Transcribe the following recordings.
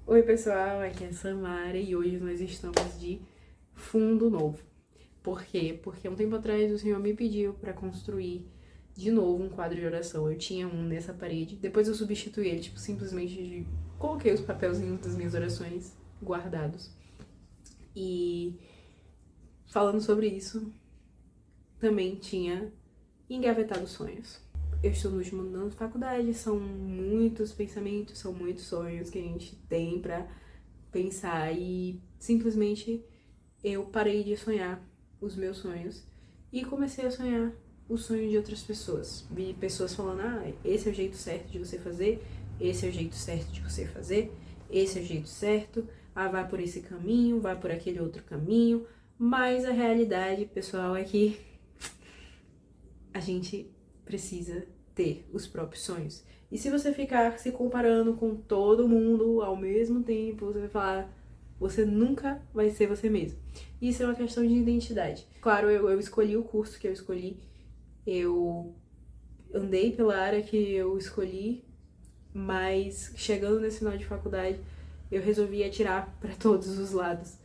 Oi pessoal, aqui é a Samara e hoje nós estamos de fundo novo. Por quê? Porque um tempo atrás o Senhor me pediu para construir de novo um quadro de oração. Eu tinha um nessa parede, depois eu substituí ele, simplesmente coloquei os papelzinhos das minhas orações guardados. E falando sobre isso, também tinha engavetado sonhos. Eu estou no último ano de faculdade, são muitos pensamentos, são muitos sonhos que a gente tem pra pensar e simplesmente eu parei de sonhar os meus sonhos e comecei a sonhar o sonho de outras pessoas. Vi pessoas falando, esse é o jeito certo de você fazer, esse é o jeito certo de você fazer, esse é o jeito certo, vai por esse caminho, vai por aquele outro caminho, mas a realidade, pessoal, é que a gente precisa ter os próprios sonhos. E se você ficar se comparando com todo mundo ao mesmo tempo, você vai falar, você nunca vai ser você mesmo. Isso é uma questão de identidade. Claro, eu escolhi o curso que eu escolhi, eu andei pela área que eu escolhi, mas chegando nesse final de faculdade, eu resolvi atirar para todos os lados,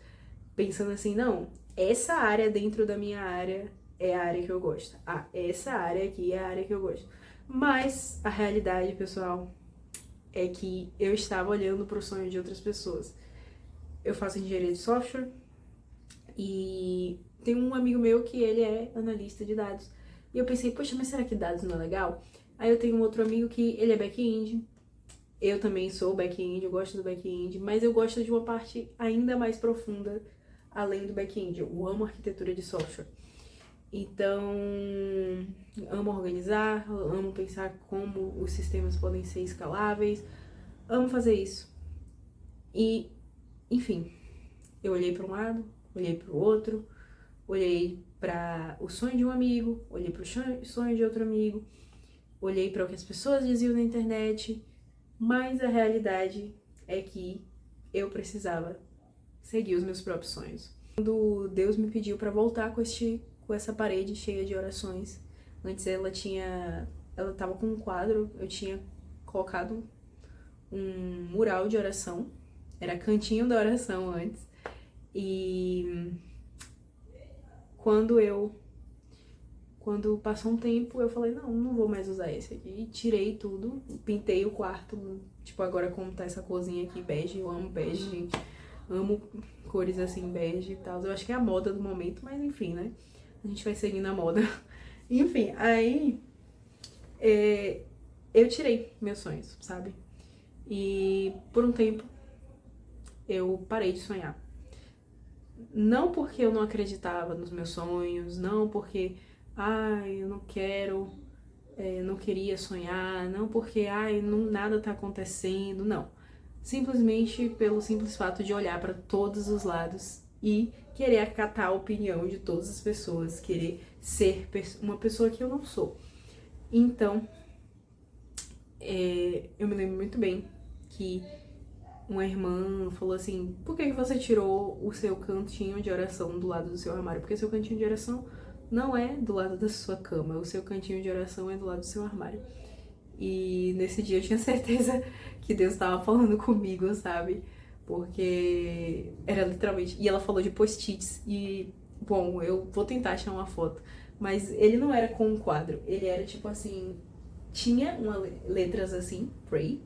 pensando assim, não, essa área dentro da minha área é a área que eu gosto. Essa área aqui é a área que eu gosto. Mas a realidade, pessoal, é que eu estava olhando para o sonho de outras pessoas. Eu faço engenharia de software e tem um amigo meu que ele é analista de dados. E eu pensei, poxa, mas será que dados não é legal? Aí eu tenho um outro amigo que ele é back-end. Eu também sou back-end, eu gosto do back-end, mas eu gosto de uma parte ainda mais profunda além do back-end. Eu amo arquitetura de software. Então, amo organizar, amo pensar como os sistemas podem ser escaláveis, amo fazer isso. E, enfim, eu olhei para um lado, olhei para o outro, olhei para o sonho de um amigo, olhei para o sonho de outro amigo, olhei para o que as pessoas diziam na internet, mas a realidade é que eu precisava seguir os meus próprios sonhos. Quando Deus me pediu para voltar com essa parede cheia de orações, antes ela tava com um quadro, eu tinha colocado um mural de oração, era cantinho da oração antes, e quando passou um tempo, eu falei, não vou mais usar esse aqui. E tirei tudo, pintei o quarto, agora como tá essa corzinha aqui, bege, eu amo bege, gente. Amo cores assim, bege e tal. Eu acho que é a moda do momento, mas enfim, né? A gente vai seguindo a moda. Enfim, aí eu tirei meus sonhos, sabe? E por um tempo eu parei de sonhar. Não porque eu não acreditava nos meus sonhos, não porque, eu não quero, não queria sonhar, não porque, nada tá acontecendo, não. Simplesmente pelo simples fato de olhar para todos os lados e querer acatar a opinião de todas as pessoas, querer ser uma pessoa que eu não sou. Então, eu me lembro muito bem que uma irmã falou assim, por que você tirou o seu cantinho de oração do lado do seu armário? Porque seu cantinho de oração não é do lado da sua cama, o seu cantinho de oração é do lado do seu armário. E nesse dia eu tinha certeza que Deus estava falando comigo, sabe? Porque era literalmente... E ela falou de post-its e, bom, eu vou tentar achar uma foto. Mas ele não era com um quadro, ele era tipo assim... Tinha letras assim, pray,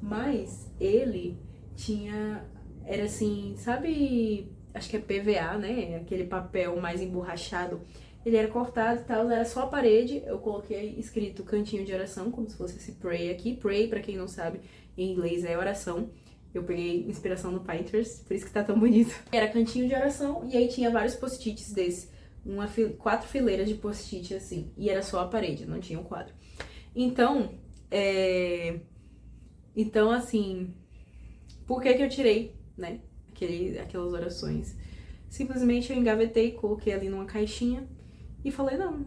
mas ele tinha... Era assim, sabe... Acho que é PVA, né? Aquele papel mais emborrachado. Ele era cortado e tal, era só a parede. Eu coloquei escrito cantinho de oração, como se fosse esse pray aqui. Pray, pra quem não sabe, em inglês é oração. Eu peguei inspiração no Pinterest, por isso que tá tão bonito. Era cantinho de oração e aí tinha vários post-its desse. 4 fileiras de post-it assim. E era só a parede, não tinha um quadro. Então, assim, por que eu tirei, né, aquelas orações? Simplesmente eu engavetei, coloquei ali numa caixinha e falei, não.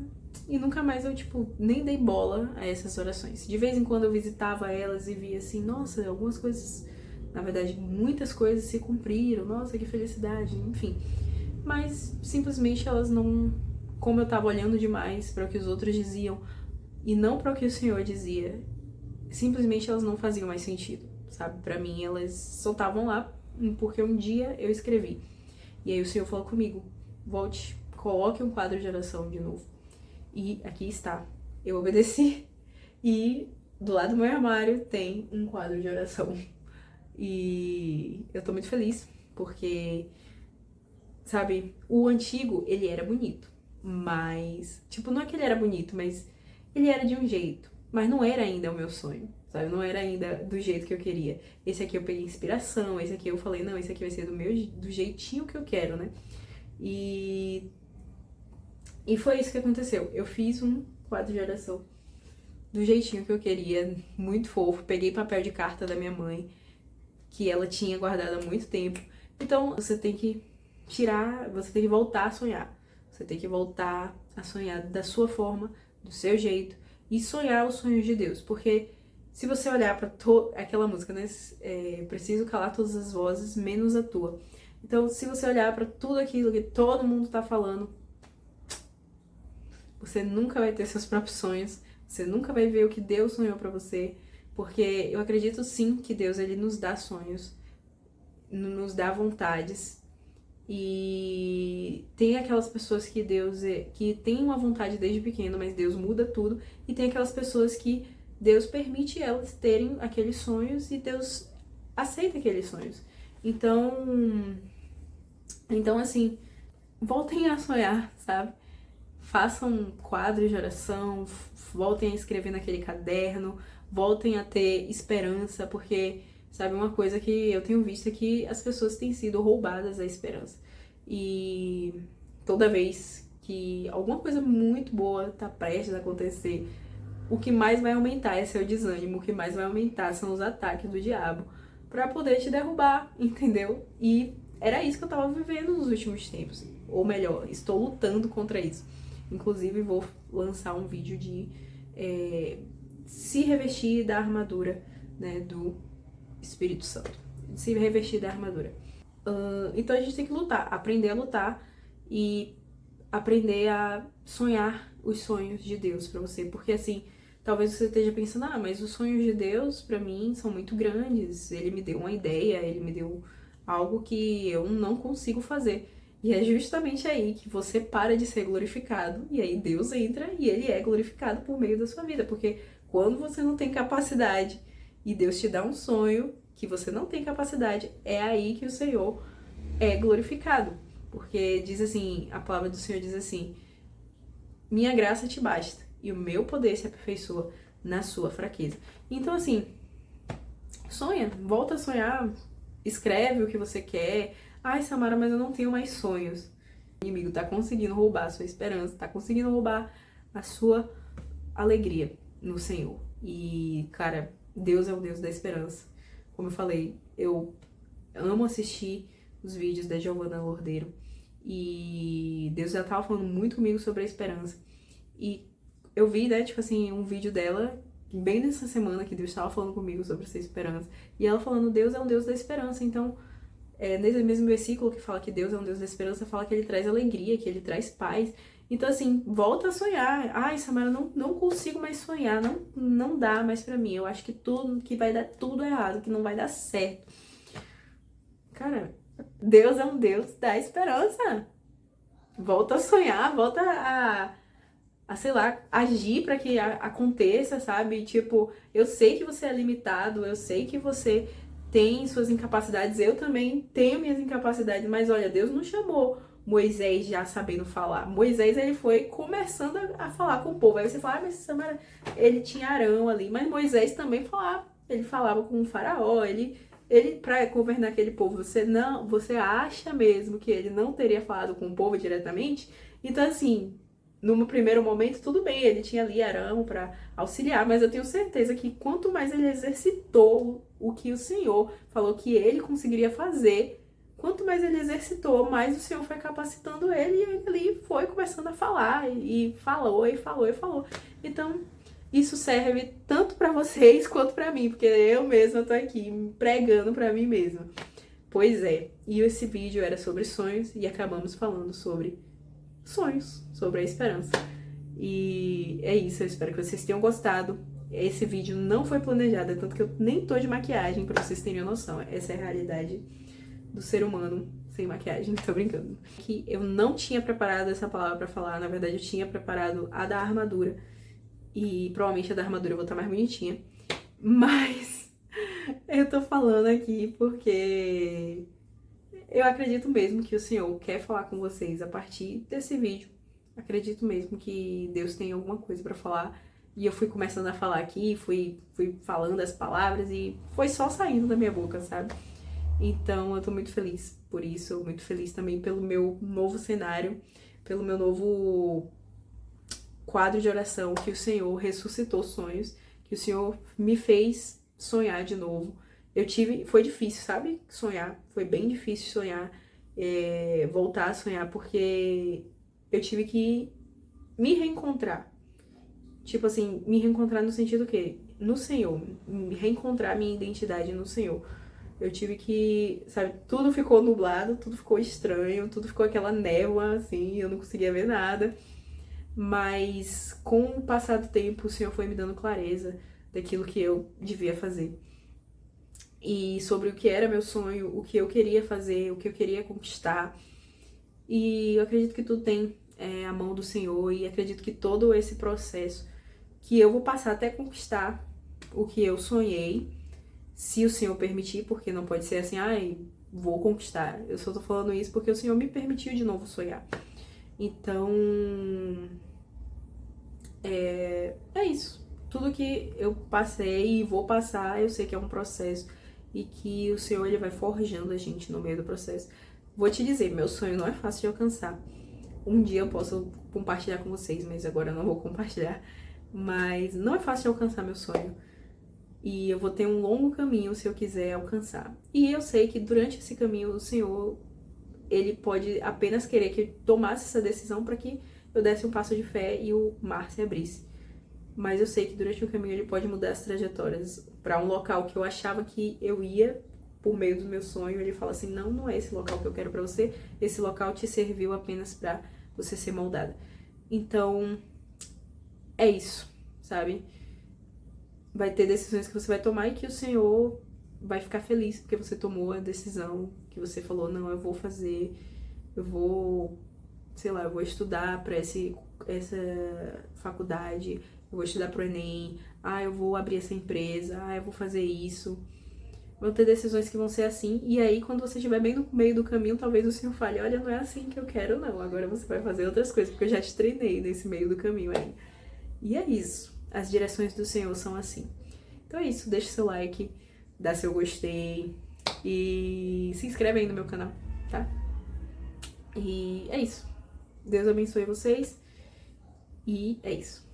E nunca mais eu, nem dei bola a essas orações. De vez em quando eu visitava elas e via assim, nossa, algumas coisas, na verdade, muitas coisas se cumpriram, nossa, que felicidade, enfim. Mas simplesmente elas não... Como eu tava olhando demais para o que os outros diziam e não para o que o Senhor dizia, simplesmente elas não faziam mais sentido, sabe? Pra mim, elas só estavam lá porque um dia eu escrevi. E aí o Senhor falou comigo, volte, coloque um quadro de oração de novo. E aqui está. Eu obedeci e do lado do meu armário tem um quadro de oração. E eu tô muito feliz porque, sabe, o antigo, ele era bonito. Mas, tipo, não é que ele era bonito, mas ele era de um jeito. Mas não era ainda o meu sonho, sabe? Não era ainda do jeito que eu queria. Esse aqui eu peguei inspiração, esse aqui eu falei, não, esse aqui vai ser do jeitinho que eu quero, né? E foi isso que aconteceu. Eu fiz um quadro de oração do jeitinho que eu queria, muito fofo. Peguei papel de carta da minha mãe, que ela tinha guardado há muito tempo. Então, você tem que você tem que voltar a sonhar. Você tem que voltar a sonhar da sua forma, do seu jeito, e sonhar os sonhos de Deus. Porque se você olhar pra aquela música, né? Preciso calar todas as vozes, menos a tua. Então, se você olhar pra tudo aquilo que todo mundo tá falando, você nunca vai ter seus próprios sonhos, você nunca vai ver o que Deus sonhou pra você, porque eu acredito sim que Deus, ele nos dá sonhos, nos dá vontades, e tem aquelas pessoas que que tem uma vontade desde pequeno, mas Deus muda tudo, e tem aquelas pessoas que Deus permite elas terem aqueles sonhos e Deus aceita aqueles sonhos. Então assim, voltem a sonhar, sabe? Façam quadros de oração, voltem a escrever naquele caderno, voltem a ter esperança, porque, sabe, uma coisa que eu tenho visto é que as pessoas têm sido roubadas da esperança. E toda vez que alguma coisa muito boa tá prestes a acontecer, o que mais vai aumentar é seu desânimo, o que mais vai aumentar são os ataques do diabo pra poder te derrubar, entendeu? E era isso que eu tava vivendo nos últimos tempos. Ou melhor, estou lutando contra isso. Inclusive, vou lançar um vídeo de se revestir da armadura, né, do Espírito Santo. Se revestir da armadura. Então a gente tem que lutar, aprender a lutar e aprender a sonhar os sonhos de Deus pra você. Porque assim, talvez você esteja pensando, mas os sonhos de Deus pra mim são muito grandes. Ele me deu uma ideia, ele me deu algo que eu não consigo fazer. E é justamente aí que você para de ser glorificado, e aí Deus entra e ele é glorificado por meio da sua vida. Porque quando você não tem capacidade e Deus te dá um sonho que você não tem capacidade, é aí que o Senhor é glorificado. Porque diz assim, a palavra do Senhor diz assim, minha graça te basta e o meu poder se aperfeiçoa na sua fraqueza. Então assim, sonha, volta a sonhar, escreve o que você quer. Ai, Samara, mas eu não tenho mais sonhos. O inimigo tá conseguindo roubar a sua esperança, tá conseguindo roubar a sua alegria no Senhor. E, cara, Deus é o Deus da esperança. Como eu falei, eu amo assistir os vídeos da Giovanna Lordeiro. E Deus já tava falando muito comigo sobre a esperança. E eu vi, né, tipo assim, um vídeo dela, bem nessa semana que Deus tava falando comigo sobre essa esperança. E ela falando, Deus é um Deus da esperança. Então, nesse mesmo versículo que fala que Deus é um Deus da esperança, fala que ele traz alegria, que ele traz paz. Então, assim, volta a sonhar. Ai, Samara, não consigo mais sonhar, não dá mais pra mim. Eu acho que vai dar tudo errado, que não vai dar certo. Cara, Deus é um Deus da esperança. Volta a sonhar, volta sei lá, agir pra que aconteça, sabe? Tipo, eu sei que você é limitado, eu sei que você tem suas incapacidades, eu também tenho minhas incapacidades, mas olha, Deus não chamou Moisés já sabendo falar. Moisés, ele foi começando a falar com o povo. Aí você fala, mas Samara, ele tinha Arão ali, mas Moisés também falava, ele falava com o faraó, ele para governar aquele povo, você acha mesmo que ele não teria falado com o povo diretamente? Então assim, no primeiro momento, tudo bem, ele tinha ali Arão para auxiliar, mas eu tenho certeza que quanto mais ele exercitou o que o Senhor falou que ele conseguiria fazer, quanto mais ele exercitou, mais o Senhor foi capacitando ele, e ele ali foi começando a falar, e falou, e falou, e falou. Então, isso serve tanto para vocês quanto para mim, porque eu mesma tô aqui pregando para mim mesma. Pois é, e esse vídeo era sobre sonhos, e acabamos falando sobre sonhos, sobre a esperança. E é isso, eu espero que vocês tenham gostado. esse vídeo não foi planejado, tanto que eu nem tô de maquiagem, pra vocês terem noção. Essa é a realidade do ser humano sem maquiagem, tô brincando. Que eu não tinha preparado essa palavra pra falar, na verdade eu tinha preparado a da armadura. E provavelmente a da armadura eu vou estar mais bonitinha. Mas eu tô falando aqui porque eu acredito mesmo que o Senhor quer falar com vocês a partir desse vídeo. Acredito mesmo que Deus tem alguma coisa pra falar. E eu fui começando a falar aqui, fui falando as palavras e foi só saindo da minha boca, sabe? Então eu tô muito feliz por isso, muito feliz também pelo meu novo cenário, pelo meu novo quadro de oração, que o Senhor ressuscitou sonhos, que o Senhor me fez sonhar de novo. Foi difícil, sabe? Sonhar, foi bem difícil sonhar, voltar a sonhar, porque eu tive que me reencontrar. Tipo assim, me reencontrar no sentido que no Senhor, me reencontrar minha identidade no Senhor. Eu tive que, sabe, tudo ficou nublado, tudo ficou estranho, tudo ficou aquela névoa, assim, eu não conseguia ver nada. Mas com o passar do tempo, o Senhor foi me dando clareza daquilo que eu devia fazer. E sobre o que era meu sonho, o que eu queria fazer, o que eu queria conquistar. E eu acredito que tudo tem a mão do Senhor e acredito que todo esse processo que eu vou passar até conquistar o que eu sonhei, se o Senhor permitir, porque não pode ser assim, ai, vou conquistar. Eu só tô falando isso porque o Senhor me permitiu de novo sonhar. Então, é isso. Tudo que eu passei e vou passar, eu sei que é um processo e que o Senhor ele vai forjando a gente no meio do processo. Vou te dizer, meu sonho não é fácil de alcançar. Um dia eu posso compartilhar com vocês, mas agora eu não vou compartilhar. Mas não é fácil de alcançar meu sonho. E eu vou ter um longo caminho se eu quiser alcançar. E eu sei que durante esse caminho o Senhor, ele pode apenas querer que eu tomasse essa decisão para que eu desse um passo de fé e o mar se abrisse. Mas eu sei que durante o caminho ele pode mudar as trajetórias para um local que eu achava que eu ia por meio do meu sonho. Ele fala assim, não, não é esse local que eu quero para você. Esse local te serviu apenas para você ser moldada. Então, é isso, sabe? Vai ter decisões que você vai tomar e que o Senhor vai ficar feliz porque você tomou a decisão, que você falou, não, eu vou fazer, eu vou, sei lá, eu vou estudar para essa faculdade, eu vou estudar pro Enem, eu vou abrir essa empresa, eu vou fazer isso. Vão ter decisões que vão ser assim, e aí quando você estiver bem no meio do caminho, talvez o Senhor fale, olha, não é assim que eu quero não, agora você vai fazer outras coisas, porque eu já te treinei nesse meio do caminho aí. E é isso, as direções do Senhor são assim. Então é isso, deixa seu like, dá seu gostei e se inscreve aí no meu canal, tá? E é isso. Deus abençoe vocês e é isso.